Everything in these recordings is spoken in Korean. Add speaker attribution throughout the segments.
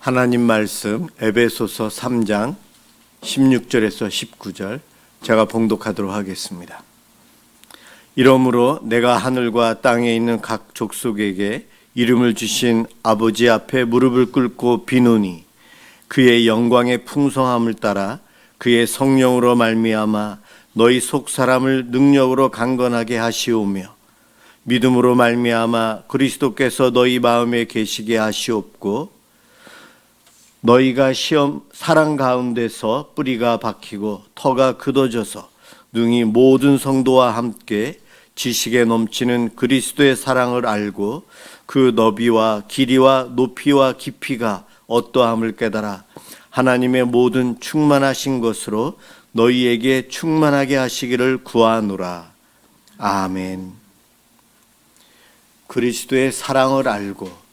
Speaker 1: 하나님 말씀 에베소서 3장 16절에서 19절 제가 봉독하도록 하겠습니다. 이러므로 내가 하늘과 땅에 있는 각 족속에게 이름을 주신 아버지 앞에 무릎을 꿇고 비노니 그의 영광의 풍성함을 따라 그의 성령으로 말미암아 너희 속 사람을 능력으로 강건하게 하시오며 믿음으로 말미암아 그리스도께서 너희 마음에 계시게 하시옵고 너희가 사랑 가운데서 뿌리가 박히고 터가 굳어져서 능히 모든 성도와 함께 지식에 넘치는 그리스도의 사랑을 알고 그 너비와 길이와 높이와 깊이가 어떠함을 깨달아 하나님의 모든 충만하신 것으로 너희에게 충만하게 하시기를 구하노라. 아멘. 그리스도의 사랑을 알고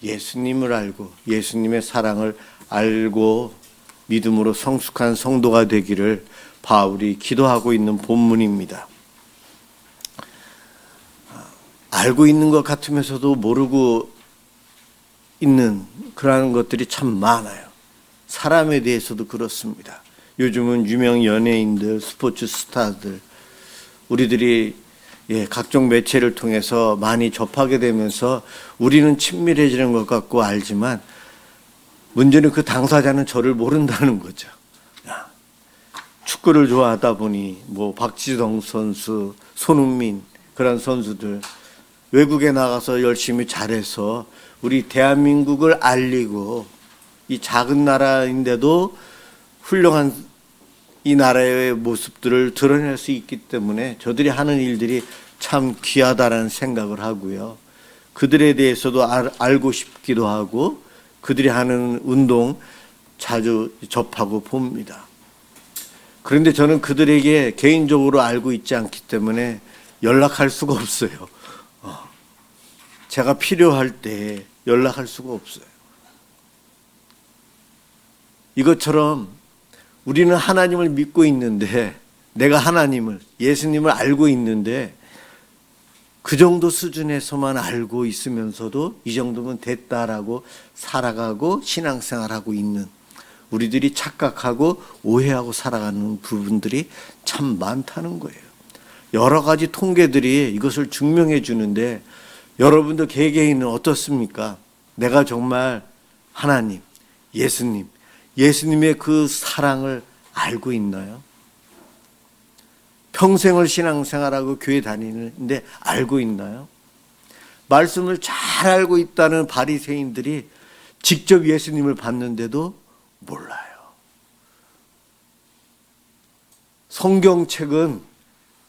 Speaker 1: 예수님을 알고 예수님의 사랑을 알고 믿음으로 성숙한 성도가 되기를 바울이 기도하고 있는 본문입니다. 알고 있는 것 같으면서도 모르고 있는 그러한 것들이 참 많아요. 사람에 대해서도 그렇습니다. 요즘은 유명 연예인들, 스포츠 스타들, 우리들이 각종 매체를 통해서 많이 접하게 되면서 우리는 친밀해지는 것 같고 알지만 문제는 그 당사자는 저를 모른다는 거죠. 축구를 좋아하다 보니 박지성 선수, 손흥민 그런 선수들 외국에 나가서 열심히 잘해서 우리 대한민국을 알리고 이 작은 나라인데도 훌륭한 이 나라의 모습들을 드러낼 수 있기 때문에 저들이 하는 일들이 참 귀하다라는 생각을 하고요. 그들에 대해서도 알고 싶기도 하고 그들이 하는 운동 자주 접하고 봅니다. 그런데 저는 그들에게 개인적으로 알고 있지 않기 때문에 연락할 수가 없어요. 제가 필요할 때 연락할 수가 없어요. 이것처럼 우리는 하나님을 믿고 있는데 내가 하나님을, 예수님을 알고 있는데 그 정도 수준에서만 알고 있으면서도 이 정도면 됐다라고 살아가고 신앙생활하고 있는 우리들이 착각하고 오해하고 살아가는 부분들이 참 많다는 거예요. 여러 가지 통계들이 이것을 증명해 주는데 여러분들 개개인은 어떻습니까? 내가 정말 하나님, 예수님의 그 사랑을 알고 있나요? 평생을 신앙생활하고 교회 다니는데 알고 있나요? 말씀을 잘 알고 있다는 바리새인들이 직접 예수님을 봤는데도 몰라요. 성경책은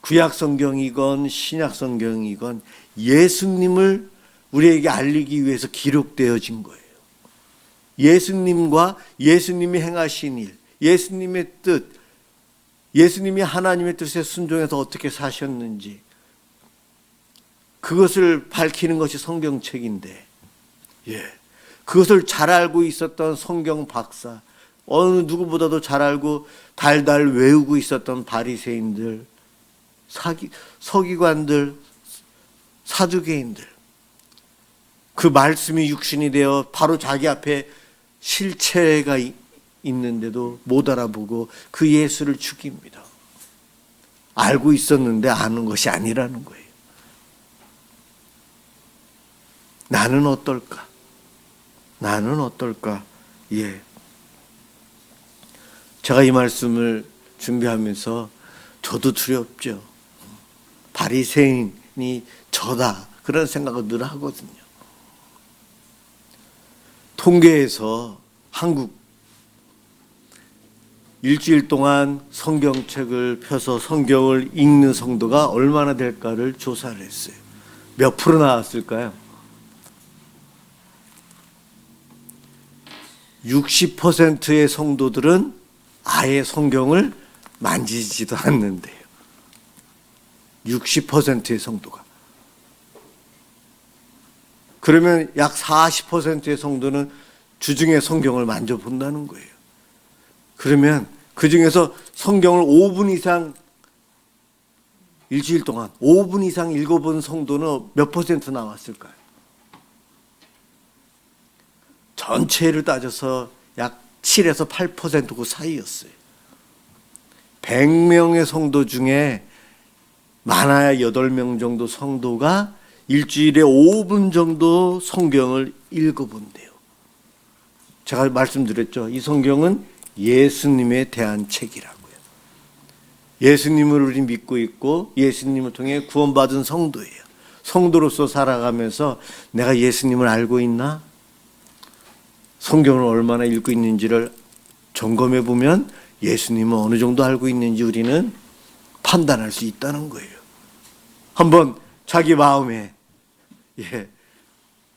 Speaker 1: 구약 성경이건 신약 성경이건 예수님을 우리에게 알리기 위해서 기록되어진 거예요. 예수님과 예수님이 행하신 일, 예수님의 뜻, 예수님이 하나님의 뜻에 순종해서 어떻게 사셨는지 그것을 밝히는 것이 성경책인데 그것을 잘 알고 있었던 성경 박사, 어느 누구보다도 잘 알고 달달 외우고 있었던 바리새인들, 서기관들, 사두개인들 그 말씀이 육신이 되어 바로 자기 앞에 실체가 있는데도 못 알아보고 그 예수를 죽입니다. 알고 있었는데 아는 것이 아니라는 거예요. 나는 어떨까? 제가 이 말씀을 준비하면서 저도 두렵죠. 바리새인이 저다 그런 생각을 늘 하거든요. 통계에서 한국 일주일 동안 성경책을 펴서 성경을 읽는 성도가 얼마나 될까를 조사를 했어요. 몇 프로 나왔을까요? 60%의 성도들은 아예 성경을 만지지도 않는데요. 60%의 성도가. 그러면 약 40%의 성도는 주중에 성경을 만져본다는 거예요. 그러면 그 중에서 성경을 5분 이상 일주일 동안 5분 이상 읽어본 성도는 몇 퍼센트 나왔을까요? 전체를 따져서 약 7에서 8% 그 사이였어요. 100명의 성도 중에 많아야 8명 정도 성도가 일주일에 5분 정도 성경을 읽어본대요. 제가 말씀드렸죠. 이 성경은 예수님에 대한 책이라고요. 예수님을 우리 믿고 있고 예수님을 통해 구원받은 성도예요. 성도로서 살아가면서 내가 예수님을 알고 있나? 성경을 얼마나 읽고 있는지를 점검해 보면 예수님은 어느 정도 알고 있는지 우리는 판단할 수 있다는 거예요. 한번 자기 마음에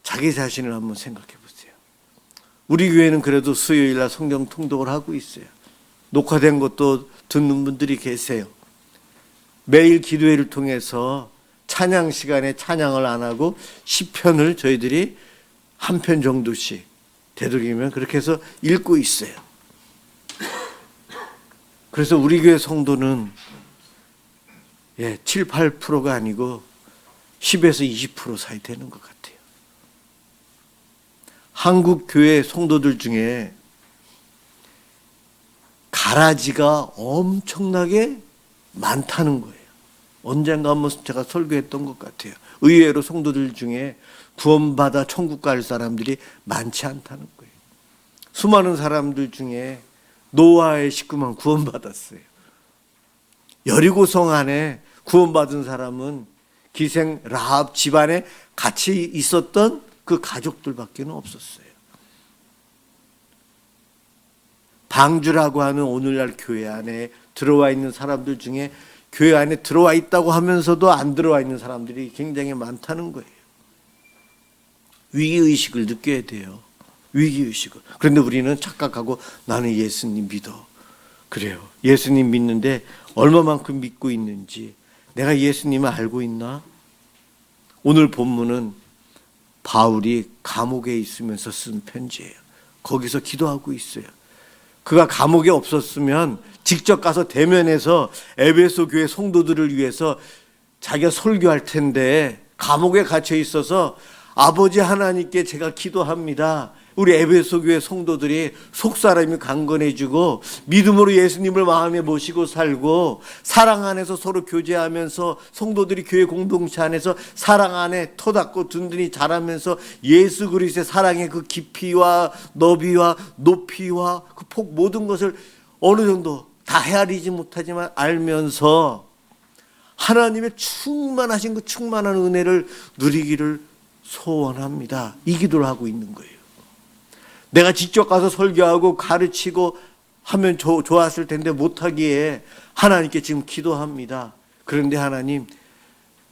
Speaker 1: 자기 자신을 한번 생각해 보세요. 우리 교회는 그래도 수요일날 성경 통독을 하고 있어요. 녹화된 것도 듣는 분들이 계세요. 매일 기도회를 통해서 찬양 시간에 찬양을 안 하고 시편을 저희들이 한 편 정도씩 되도록이면 그렇게 해서 읽고 있어요. 그래서 우리 교회 성도는 7, 8%가 아니고 10에서 20% 사이 되는 것 같아요. 한국 교회 성도들 중에 가라지가 엄청나게 많다는 거예요. 언젠가 한번 제가 설교했던 것 같아요. 의외로 성도들 중에 구원받아 천국 갈 사람들이 많지 않다는 거예요. 수많은 사람들 중에 노아의 식구만 구원받았어요. 여리고성 안에 구원받은 사람은 기생 라합 집안에 같이 있었던 그 가족들밖에 없었어요. 방주라고 하는 오늘날 교회 안에 들어와 있는 사람들 중에 교회 안에 들어와 있다고 하면서도 안 들어와 있는 사람들이 굉장히 많다는 거예요. 위기의식을 느껴야 돼요. 위기의식을. 그런데 우리는 착각하고 나는 예수님 믿어. 그래요. 예수님 믿는데 얼마만큼 믿고 있는지, 내가 예수님을 알고 있나? 오늘 본문은 바울이 감옥에 있으면서 쓴 편지예요. 거기서 기도하고 있어요. 그가 감옥에 없었으면 직접 가서 대면해서 에베소 교회 성도들을 위해서 자기가 설교할 텐데, 감옥에 갇혀 있어서 아버지 하나님께 제가 기도합니다. 우리 에베소 교회 성도들이 속사람이 강건해지고 믿음으로 예수님을 마음에 모시고 살고 사랑 안에서 서로 교제하면서 성도들이 교회 공동체 안에서 사랑 안에 터닫고 든든히 자라면서 예수 그리스도의 사랑의 그 깊이와 너비와 높이와 그 폭 모든 것을 어느 정도 다 헤아리지 못하지만 알면서 하나님의 충만하신 그 충만한 은혜를 누리기를 소원합니다. 이 기도를 하고 있는 거예요. 내가 직접 가서 설교하고 가르치고 하면 좋았을 텐데 못하기에 하나님께 지금 기도합니다. 그런데 하나님,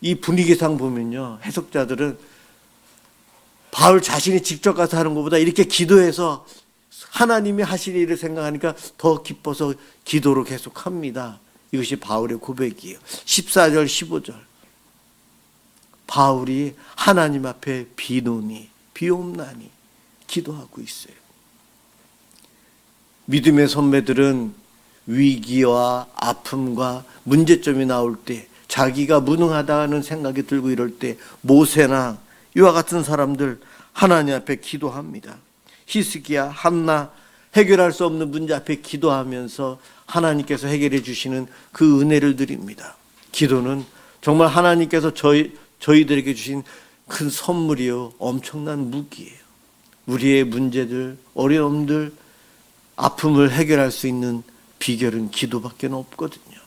Speaker 1: 이 분위기상 보면요, 해석자들은 바울 자신이 직접 가서 하는 것보다 이렇게 기도해서 하나님이 하실 일을 생각하니까 더 기뻐서 기도로 계속합니다. 이것이 바울의 고백이에요. 14절 15절 바울이 하나님 앞에 비옵나니 기도하고 있어요. 믿음의 선배들은 위기와 아픔과 문제점이 나올 때, 자기가 무능하다는 생각이 들고 이럴 때 모세나 이와 같은 사람들 하나님 앞에 기도합니다. 히스기야, 한나, 해결할 수 없는 문제 앞에 기도하면서 하나님께서 해결해 주시는 그 은혜를 드립니다. 기도는 정말 하나님께서 저희들에게 주신 큰 선물이요, 엄청난 무기예요. 우리의 문제들, 어려움들, 아픔을 해결할 수 있는 비결은 기도밖에 없거든요.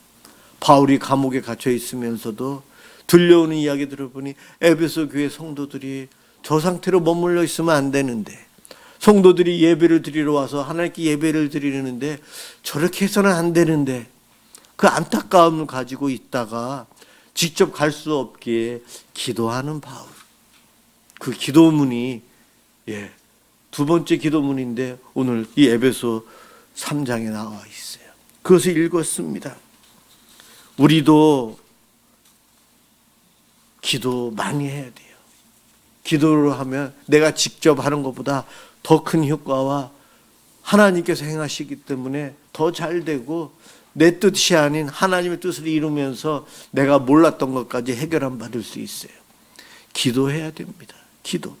Speaker 1: 바울이 감옥에 갇혀 있으면서도 들려오는 이야기 들어보니 에베소 교회 성도들이 저 상태로 머물러 있으면 안 되는데, 성도들이 예배를 드리러 와서 하나님께 예배를 드리는데 저렇게 해서는 안 되는데, 그 안타까움을 가지고 있다가 직접 갈 수 없기에 기도하는 바울. 그 기도문이 두 번째 기도문인데 오늘 이 에베소 3장에 나와 있어요. 그것을 읽었습니다. 우리도 기도 많이 해야 돼요. 기도를 하면 내가 직접 하는 것보다 더 큰 효과와 하나님께서 행하시기 때문에 더 잘 되고, 내 뜻이 아닌 하나님의 뜻을 이루면서 내가 몰랐던 것까지 해결함 받을 수 있어요. 기도해야 됩니다. 기도.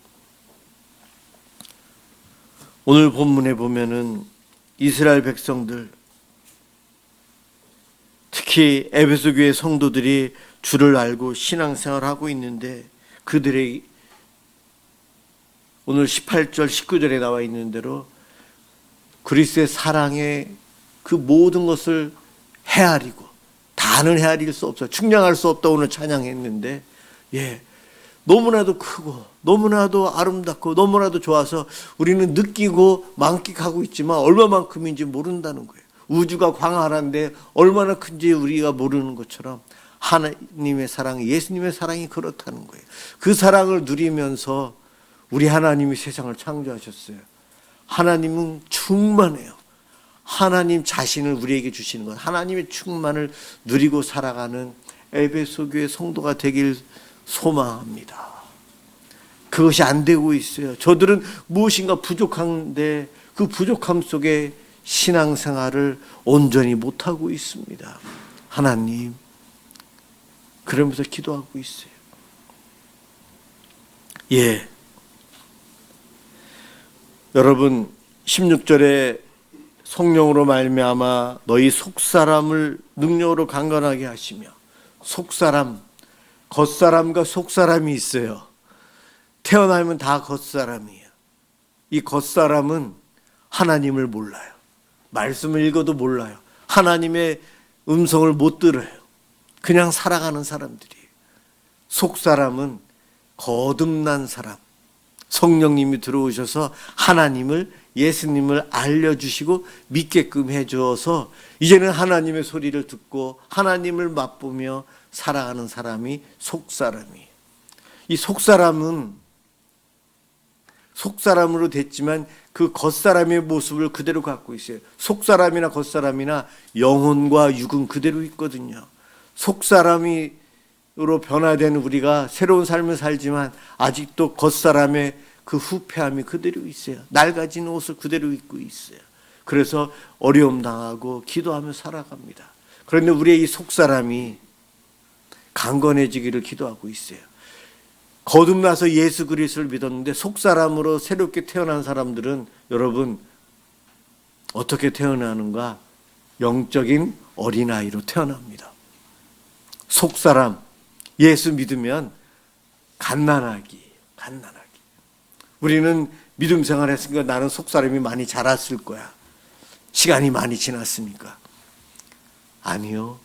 Speaker 1: 오늘 본문에 보면은 이스라엘 백성들, 특히 에베소 교회 성도들이 주를 알고 신앙생활을 하고 있는데, 그들의 오늘 18절 19절에 나와 있는 대로 그리스도의 사랑에 그 모든 것을 헤아리고, 다는 헤아릴 수 없어, 측량할 수 없다 오늘 찬양했는데, 너무나도 크고 너무나도 아름답고 너무나도 좋아서 우리는 느끼고 만끽하고 있지만 얼마만큼인지 모른다는 거예요. 우주가 광활한데 얼마나 큰지 우리가 모르는 것처럼 하나님의 사랑, 예수님의 사랑이 그렇다는 거예요. 그 사랑을 누리면서 우리 하나님이 세상을 창조하셨어요. 하나님은 충만해요. 하나님 자신을 우리에게 주시는 것, 하나님의 충만을 누리고 살아가는 에베소 교회 성도가 되길 소망합니다. 그것이 안 되고 있어요. 저들은 무엇인가 부족한데 그 부족함 속에 신앙생활을 온전히 못하고 있습니다. 하나님, 그러면서 기도하고 있어요. 여러분 16절에 성령으로 말미암아 너희 속사람을 능력으로 강건하게 하시며, 속사람, 겉사람과 속사람이 있어요. 태어나면 다 겉사람이에요. 이 겉사람은 하나님을 몰라요. 말씀을 읽어도 몰라요. 하나님의 음성을 못 들어요. 그냥 살아가는 사람들이에요. 속사람은 거듭난 사람, 성령님이 들어오셔서 하나님을, 예수님을 알려주시고 믿게끔 해주어서 이제는 하나님의 소리를 듣고 하나님을 맛보며 살아가는 사람이 속사람이에요. 이 속사람은 속사람으로 됐지만 그 겉사람의 모습을 그대로 갖고 있어요. 속사람이나 겉사람이나 영혼과 육은 그대로 있거든요. 속사람으로 변화된 우리가 새로운 삶을 살지만 아직도 겉사람의 그 후패함이 그대로 있어요. 낡아진 옷을 그대로 입고 있어요. 그래서 어려움 당하고 기도하며 살아갑니다. 그런데 우리의 이 속사람이 강건해지기를 기도하고 있어요. 거듭나서 예수 그리스도를 믿었는데 속사람으로 새롭게 태어난 사람들은 여러분 어떻게 태어나는가? 영적인 어린아이로 태어납니다. 속사람, 예수 믿으면 갓난아기. 우리는 믿음 생활했으니까 나는 속사람이 많이 자랐을 거야. 시간이 많이 지났으니까. 아니요.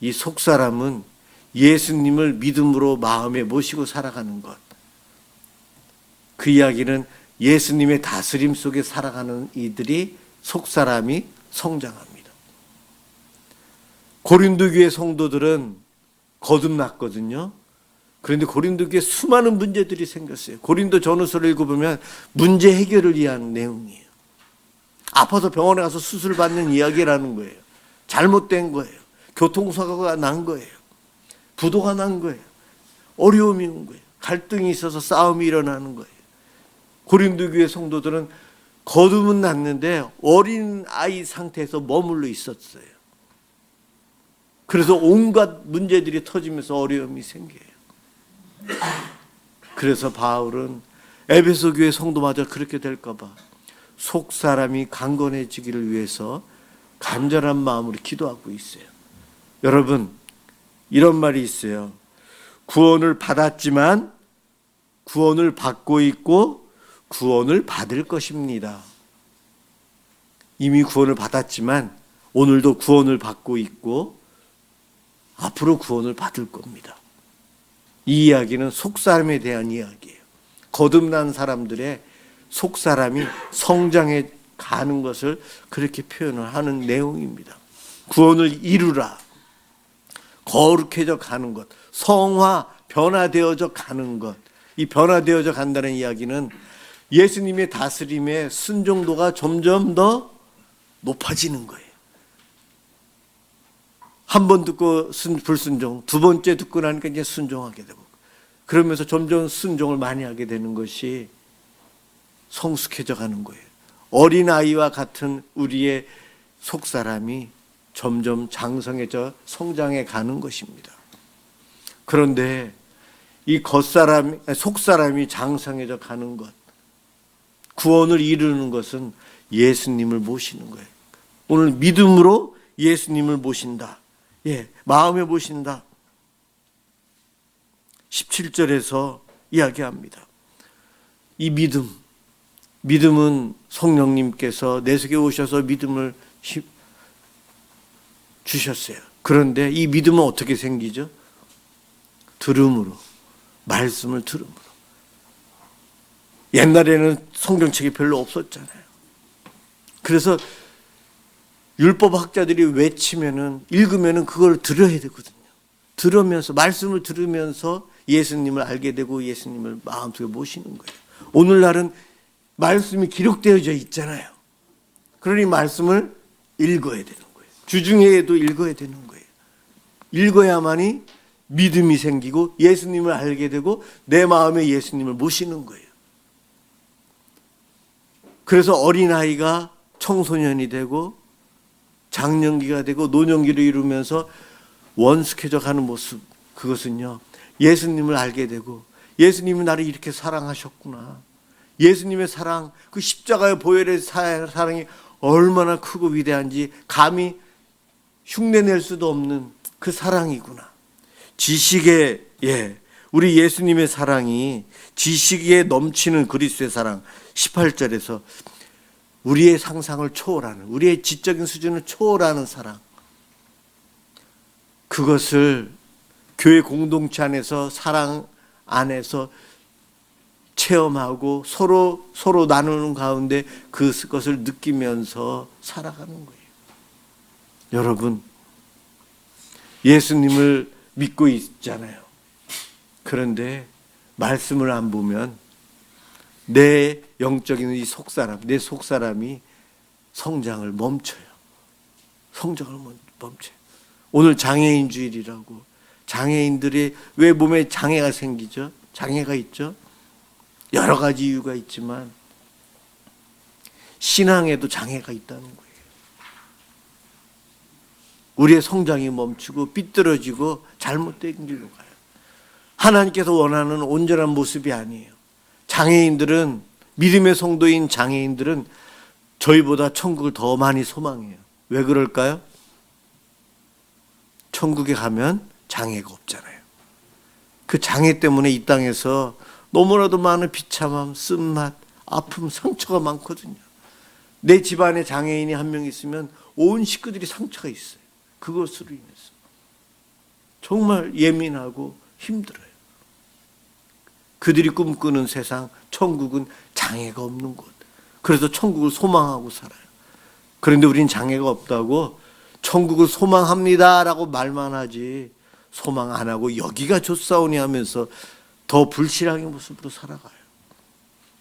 Speaker 1: 이 속사람은 예수님을 믿음으로 마음에 모시고 살아가는 것. 그 이야기는 예수님의 다스림 속에 살아가는 이들이 속사람이 성장합니다. 고린도 교회 성도들은 거듭났거든요. 그런데 고린도 교회에 수많은 문제들이 생겼어요. 고린도 전후서를 읽어보면 문제 해결을 위한 내용이에요. 아파서 병원에 가서 수술 받는 이야기라는 거예요. 잘못된 거예요. 교통사고가 난 거예요. 부도가 난 거예요. 어려움이 온 거예요. 갈등이 있어서 싸움이 일어나는 거예요. 고린도 교회 성도들은 거듭은 났는데 어린 아이 상태에서 머물러 있었어요. 그래서 온갖 문제들이 터지면서 어려움이 생겨요. 그래서 바울은 에베소 교회 성도마저 그렇게 될까 봐 속 사람이 강건해지기를 위해서 간절한 마음으로 기도하고 있어요. 여러분, 이런 말이 있어요. 구원을 받았지만 구원을 받고 있고 구원을 받을 것입니다. 이미 구원을 받았지만 오늘도 구원을 받고 있고 앞으로 구원을 받을 겁니다. 이 이야기는 속사람에 대한 이야기예요. 거듭난 사람들의 속사람이 성장해 가는 것을 그렇게 표현을 하는 내용입니다. 구원을 이루라. 거룩해져 가는 것. 성화, 변화되어져 가는 것. 이 변화되어져 간다는 이야기는 예수님의 다스림의 순종도가 점점 더 높아지는 거예요. 한 번 듣고 불순종, 두 번째 듣고 나니까 이제 순종하게 되고, 그러면서 점점 순종을 많이 하게 되는 것이 성숙해져 가는 거예요. 어린아이와 같은 우리의 속사람이 점점 장성해져 성장해 가는 것입니다. 그런데 이 속사람이 장성해져 가는 것, 구원을 이루는 것은 예수님을 모시는 거예요. 오늘 믿음으로 예수님을 모신다. 마음에 모신다. 17절에서 이야기합니다. 이 믿음은 성령님께서 내 속에 오셔서 믿음을 주셨어요. 그런데 이 믿음은 어떻게 생기죠? 들음으로, 말씀을 들음으로. 옛날에는 성경책이 별로 없었잖아요. 그래서 율법학자들이 외치면은, 읽으면은 그걸 들어야 되거든요. 들으면서, 말씀을 들으면서 예수님을 알게 되고 예수님을 마음속에 모시는 거예요. 오늘날은 말씀이 기록되어져 있잖아요. 그러니 말씀을 읽어야 되는 거예요. 주중에도 읽어야 되는 거예요. 읽어야만이 믿음이 생기고 예수님을 알게 되고 내 마음에 예수님을 모시는 거예요. 그래서 어린아이가 청소년이 되고 장년기가 되고 노년기를 이루면서 원숙해져 가는 모습, 그것은요, 예수님을 알게 되고 예수님이 나를 이렇게 사랑하셨구나. 예수님의 사랑, 그 십자가의 보혈의 사랑이 얼마나 크고 위대한지 감히 흉내낼 수도 없는 그 사랑이구나. 지식에, 우리 예수님의 사랑이 지식에 넘치는 그리스도의 사랑. 18절에서 우리의 상상을 초월하는, 우리의 지적인 수준을 초월하는 사랑. 그것을 교회 공동체 안에서, 사랑 안에서 체험하고 서로 나누는 가운데 그것을 느끼면서 살아가는 거예요. 여러분, 예수님을 믿고 있잖아요. 그런데 말씀을 안 보면 내 영적인 이 속사람, 내 속사람이 성장을 멈춰요. 성장을 멈춰요. 오늘 장애인 주일이라고, 장애인들이 왜 몸에 장애가 생기죠? 장애가 있죠? 여러 가지 이유가 있지만 신앙에도 장애가 있다는 거예요. 우리의 성장이 멈추고 삐뚤어지고 잘못된 길로 가요. 하나님께서 원하는 온전한 모습이 아니에요. 장애인들은, 믿음의 성도인 장애인들은 저희보다 천국을 더 많이 소망해요. 왜 그럴까요? 천국에 가면 장애가 없잖아요. 그 장애 때문에 이 땅에서 너무나도 많은 비참함, 쓴맛, 아픔, 상처가 많거든요. 내 집안에 장애인이 한 명 있으면 온 식구들이 상처가 있어요. 그것으로 인해서. 정말 예민하고 힘들어요. 그들이 꿈꾸는 세상, 천국은 장애가 없는 곳. 그래서 천국을 소망하고 살아요. 그런데 우린 장애가 없다고 천국을 소망합니다라고 말만 하지 소망 안 하고 여기가 좋사오니 하면서 더 불신앙의 모습으로 살아가요.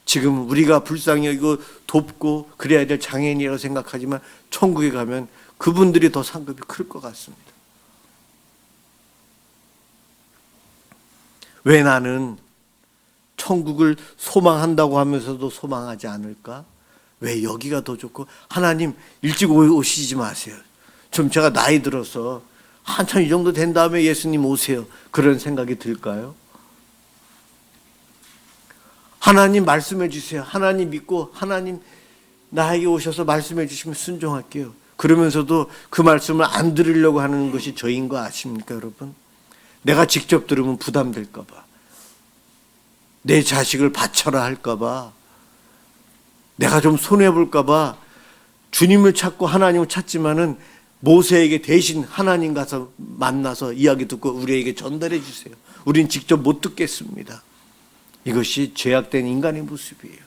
Speaker 1: 지금 우리가 불쌍히 여기고 돕고 그래야 될 장애인이라고 생각하지만 천국에 가면 그분들이 더 상급이 클 것 같습니다. 왜 나는 천국을 소망한다고 하면서도 소망하지 않을까? 왜 여기가 더 좋고, 하나님 일찍 오시지 마세요. 좀 제가 나이 들어서 한참 이 정도 된 다음에 예수님 오세요. 그런 생각이 들까요? 하나님 말씀해 주세요. 하나님 믿고 하나님 나에게 오셔서 말씀해 주시면 순종할게요. 그러면서도 그 말씀을 안 들으려고 하는 것이 저인 거 아십니까, 여러분? 내가 직접 들으면 부담될까 봐. 내 자식을 바쳐라 할까 봐. 내가 좀 손해볼까 봐. 주님을 찾고 하나님을 찾지만은 모세에게 대신 하나님 가서 만나서 이야기 듣고 우리에게 전달해 주세요. 우린 직접 못 듣겠습니다. 이것이 죄악된 인간의 모습이에요.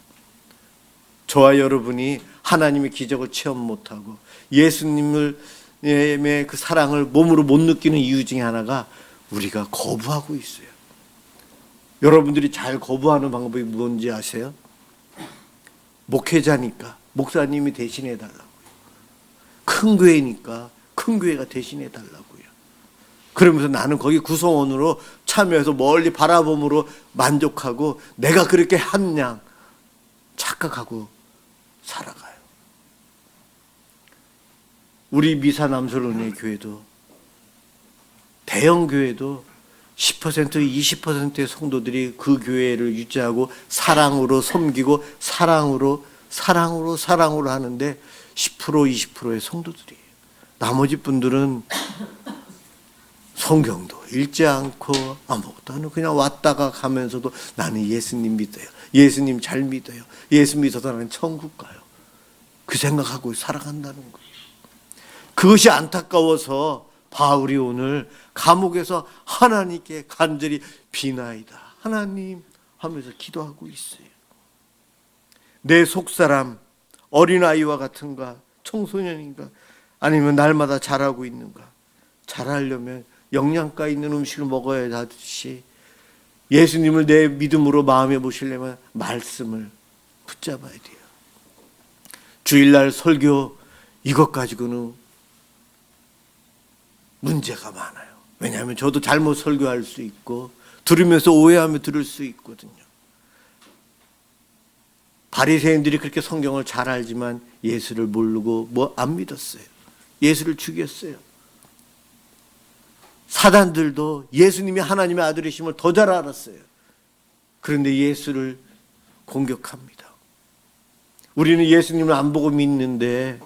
Speaker 1: 저와 여러분이 하나님의 기적을 체험 못하고 예수님의 그 사랑을 몸으로 못 느끼는 이유 중에 하나가 우리가 거부하고 있어요. 여러분들이 잘 거부하는 방법이 뭔지 아세요? 목회자니까 목사님이 대신해 달라고요. 큰 교회니까 큰 교회가 대신해 달라고요. 그러면서 나는 거기 구성원으로 참여해서 멀리 바라봄으로 만족하고 내가 그렇게 한 양 착각하고 살아가요. 우리 미사남설은의 교회도, 대형 교회도 10%, 20%의 성도들이 그 교회를 유지하고 사랑으로 섬기고 사랑으로 하는데 10%, 20%의 성도들이에요. 나머지 분들은 성경도 읽지 않고 아무것도 안 하고 그냥 왔다가 가면서도 나는 예수님 믿어요. 예수님 잘 믿어요. 예수 믿어서 나는 천국 가요. 그 생각하고 살아간다는 거예요. 그것이 안타까워서 바울이 오늘 감옥에서 하나님께 간절히 비나이다. 하나님 하면서 기도하고 있어요. 내 속사람 어린아이와 같은가? 청소년인가? 아니면 날마다 자라고 있는가? 자라려면 영양가 있는 음식을 먹어야 하듯이 예수님을 내 믿음으로 마음에 모시려면 말씀을 붙잡아야 돼요. 주일날 설교 이것 가지고는 문제가 많아요. 왜냐하면 저도 잘못 설교할 수 있고 들으면서 오해하며 들을 수 있거든요. 바리새인들이 그렇게 성경을 잘 알지만 예수를 모르고 안 믿었어요. 예수를 죽였어요. 사단들도 예수님이 하나님의 아들이심을 더 잘 알았어요. 그런데 예수를 공격합니다. 우리는 예수님을 안 보고 믿는데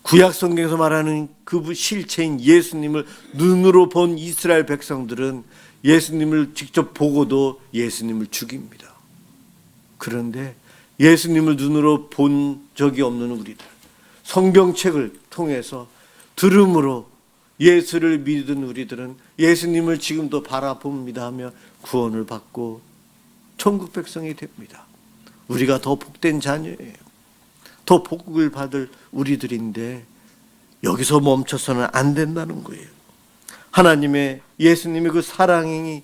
Speaker 1: 구약 성경에서 말하는 그 실체인 예수님을 눈으로 본 이스라엘 백성들은 예수님을 직접 보고도 예수님을 죽입니다. 그런데 예수님을 눈으로 본 적이 없는 우리들, 성경책을 통해서 들음으로 예수를 믿은 우리들은 예수님을 지금도 바라봅니다 하며 구원을 받고 천국 백성이 됩니다. 우리가 더 복된 자녀예요. 더 복을 받을 우리들인데 여기서 멈춰서는 안 된다는 거예요. 하나님의 예수님의 그 사랑이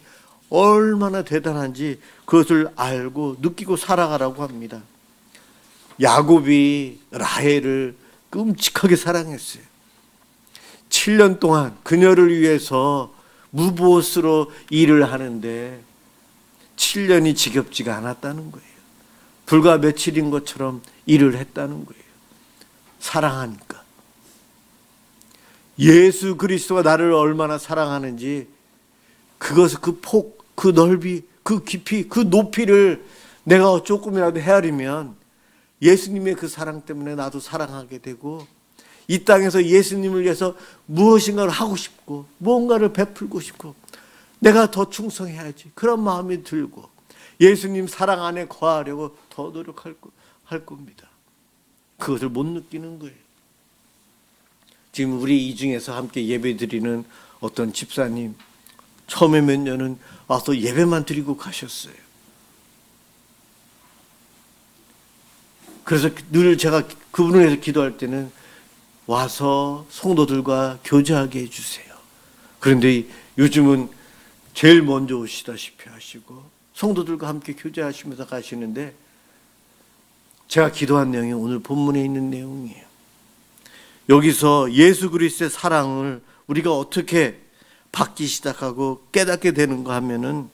Speaker 1: 얼마나 대단한지 그것을 알고 느끼고 살아가라고 합니다. 야곱이 라헬을 끔찍하게 사랑했어요. 7년 동안 그녀를 위해서 무보스로 일을 하는데 7년이 지겹지가 않았다는 거예요. 불과 며칠인 것처럼 일을 했다는 거예요. 사랑하니까. 예수 그리스도가 나를 얼마나 사랑하는지 그것을 그 폭, 그 넓이, 그 깊이, 그 높이를 내가 조금이라도 헤아리면 예수님의 그 사랑 때문에 나도 사랑하게 되고 이 땅에서 예수님을 위해서 무엇인가를 하고 싶고 무언가를 베풀고 싶고 내가 더 충성해야지 그런 마음이 들고 예수님 사랑 안에 거하려고 더 노력할 겁니다. 그것을 못 느끼는 거예요. 지금 우리 이 중에서 함께 예배 드리는 어떤 집사님 처음에 몇 년은 와서 예배만 드리고 가셨어요. 그래서 늘 제가 그분을 위해서 기도할 때는 와서 성도들과 교제하게 해주세요. 그런데 요즘은 제일 먼저 오시다시피 하시고 성도들과 함께 교제하시면서 가시는데 제가 기도한 내용이 오늘 본문에 있는 내용이에요. 여기서 예수 그리스도의 사랑을 우리가 어떻게 받기 시작하고 깨닫게 되는가 하면은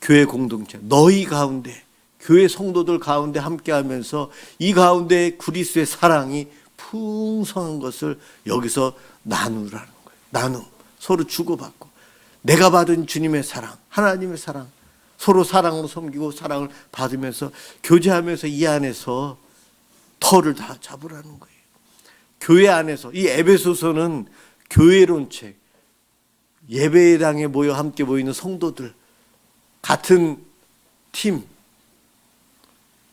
Speaker 1: 교회 공동체, 너희 가운데, 교회 성도들 가운데 함께 하면서 이 가운데 그리스도의 사랑이 풍성한 것을 여기서 나누라는 거예요. 나눔, 서로 주고받고 내가 받은 주님의 사랑, 하나님의 사랑, 서로 사랑으로 섬기고 사랑을 받으면서 교제하면서 이 안에서 터를 다 잡으라는 거예요. 교회 안에서 이 에베소서는 교회론 책, 예배당에 모여 함께 모이는 성도들 같은 팀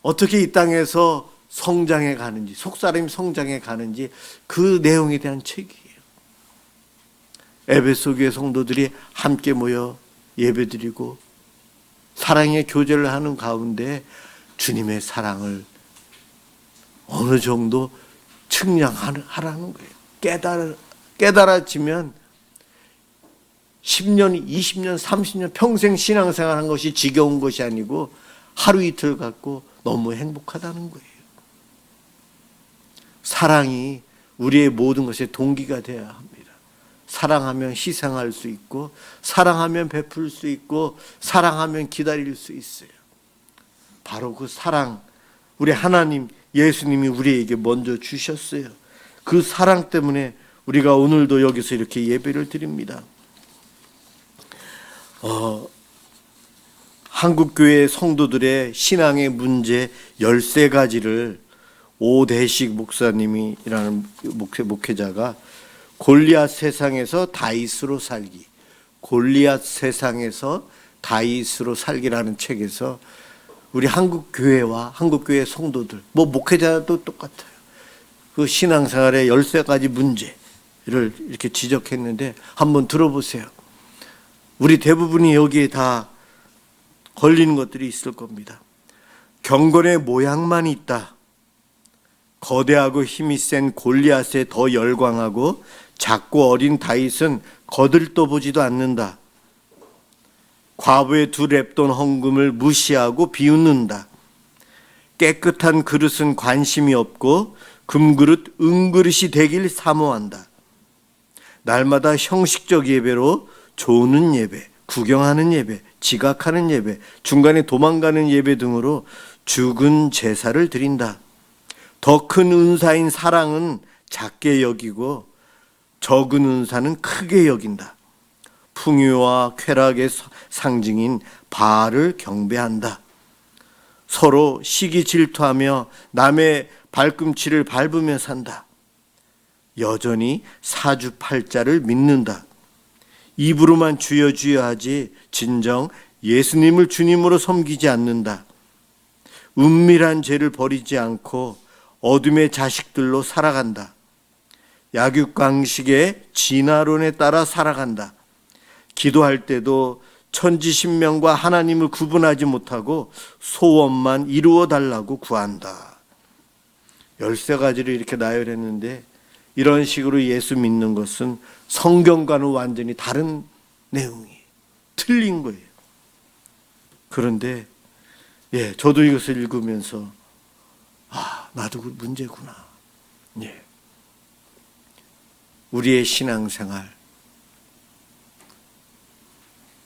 Speaker 1: 어떻게 이 땅에서 성장해 가는지 속사람이 성장해 가는지 그 내용에 대한 책이에요. 에베소 교회 성도들이 함께 모여 예배드리고 사랑의 교제를 하는 가운데 주님의 사랑을 어느 정도 측량하라는 거예요. 깨달아지면 10년, 20년, 30년 평생 신앙생활한 것이 지겨운 것이 아니고 하루 이틀 갖고 너무 행복하다는 거예요. 사랑이 우리의 모든 것의 동기가 되어야 합니다. 사랑하면 희생할 수 있고 사랑하면 베풀 수 있고 사랑하면 기다릴 수 있어요. 바로 그 사랑 우리 하나님 예수님이 우리에게 먼저 주셨어요. 그 사랑 때문에 우리가 오늘도 여기서 이렇게 예배를 드립니다. 한국교회 성도들의 신앙의 문제 13가지를 오대식 목사님이라는 목회자가 골리앗 세상에서 다윗으로 살기, 골리앗 세상에서 다윗으로 살기라는 책에서 우리 한국교회와 한국교회 성도들, 목회자도 똑같아요. 그 신앙생활의 13가지 문제를 이렇게 지적했는데 한번 들어보세요. 우리 대부분이 여기에 다 걸리는 것들이 있을 겁니다. 경건의 모양만 있다. 거대하고 힘이 센 골리앗에 더 열광하고 작고 어린 다윗은 거들떠보지도 않는다. 과부의 2 렙돈 헌금을 무시하고 비웃는다. 깨끗한 그릇은 관심이 없고 금그릇 은그릇이 되길 사모한다. 날마다 형식적 예배로 조는 예배, 구경하는 예배, 지각하는 예배, 중간에 도망가는 예배 등으로 죽은 제사를 드린다. 더 큰 은사인 사랑은 작게 여기고 적은 은사는 크게 여긴다. 풍요와 쾌락의 상징인 바알을 경배한다. 서로 시기 질투하며 남의 발꿈치를 밟으며 산다. 여전히 사주팔자를 믿는다. 입으로만 주여 주여 하지 진정 예수님을 주님으로 섬기지 않는다. 은밀한 죄를 버리지 않고 어둠의 자식들로 살아간다. 약육강식의 진화론에 따라 살아간다. 기도할 때도 천지신명과 하나님을 구분하지 못하고 소원만 이루어 달라고 구한다. 13가지를 이렇게 나열했는데 이런 식으로 예수 믿는 것은 성경과는 완전히 다른 내용이에요. 틀린 거예요. 그런데 저도 이것을 읽으면서 나도 그 문제구나. 우리의 신앙생활,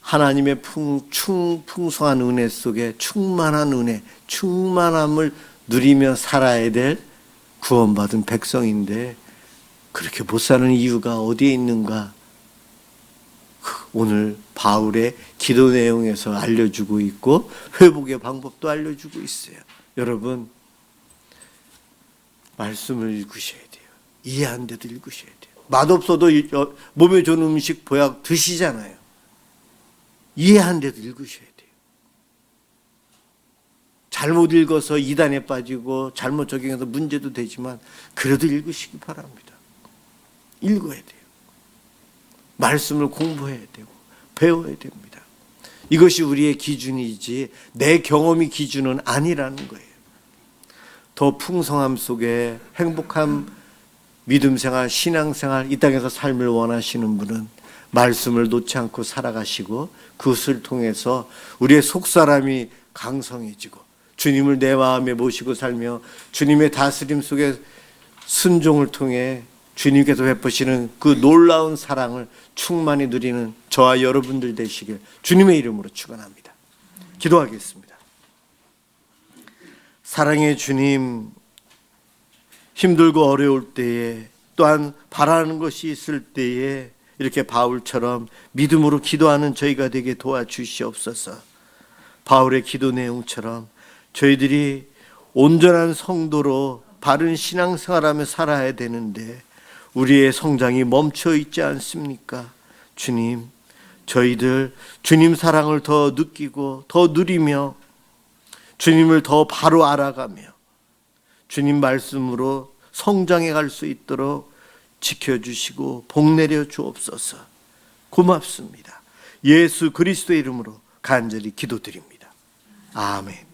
Speaker 1: 하나님의 풍성한 은혜 속에 충만한 은혜, 충만함을 누리며 살아야 될 구원받은 백성인데 그렇게 못 사는 이유가 어디에 있는가? 오늘 바울의 기도 내용에서 알려주고 있고 회복의 방법도 알려주고 있어요. 여러분, 말씀을 읽으셔야 돼요. 이해 안 돼도 읽으셔야 돼요. 맛없어도 몸에 좋은 음식 보약 드시잖아요. 이해 안 돼도 읽으셔야 돼요. 잘못 읽어서 이단에 빠지고 잘못 적용해서 문제도 되지만 그래도 읽으시기 바랍니다. 읽어야 돼요. 말씀을 공부해야 되고 배워야 됩니다. 이것이 우리의 기준이지 내 경험이 기준은 아니라는 거예요. 더 풍성함 속에 행복한 믿음생활, 신앙생활, 이 땅에서 삶을 원하시는 분은 말씀을 놓지 않고 살아가시고 그것을 통해서 우리의 속사람이 강성해지고 주님을 내 마음에 모시고 살며 주님의 다스림 속에 순종을 통해 주님께서 베푸시는 그 놀라운 사랑을 충만히 누리는 저와 여러분들 되시길 주님의 이름으로 축원합니다. 기도하겠습니다. 사랑의 주님, 힘들고 어려울 때에 또한 바라는 것이 있을 때에 이렇게 바울처럼 믿음으로 기도하는 저희가 되게 도와주시옵소서. 바울의 기도 내용처럼 저희들이 온전한 성도로 바른 신앙생활하며 살아야 되는데 우리의 성장이 멈춰 있지 않습니까? 주님, 저희들 주님 사랑을 더 느끼고 더 누리며 주님을 더 바로 알아가며 주님 말씀으로 성장해 갈 수 있도록 지켜주시고 복내려 주옵소서. 고맙습니다. 예수 그리스도의 이름으로 간절히 기도드립니다. 아멘.